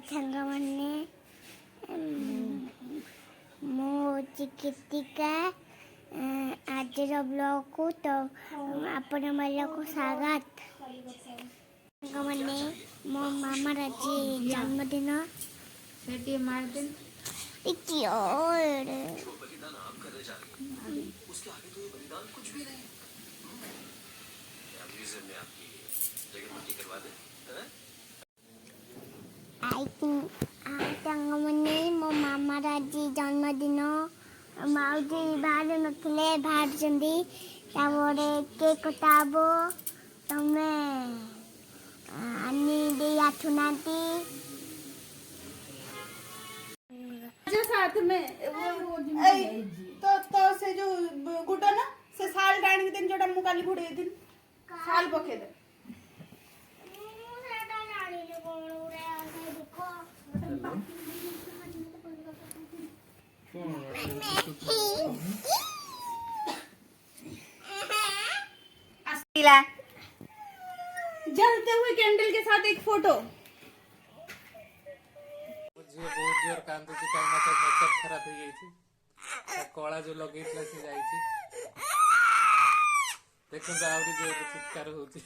सांग मैंने मो चिकित्सिका आज ब्लॉग को तो आपण माला को स्वागत मैंने मो मामा राजी जन्मदिन सेठी मार दिन मैंने मो मामा राजी जन्मदिन माउजी बाहर नथिले बाहर जंदी तावरे केक कटाबो तमे अन्नी दे आठुनाती साथ में तो से जो गुटा ना से साल डाणी दिन जोटा मु काली घुड़े दिन साल पके दे जलते हुए कैंडल के साथ एक फोटो बहुत जोर कांदे छी काई मतलब मेकअप खराब हो गई कला जो लगेइतला से जाई छी देखो तो आवरी जो चित्कार होती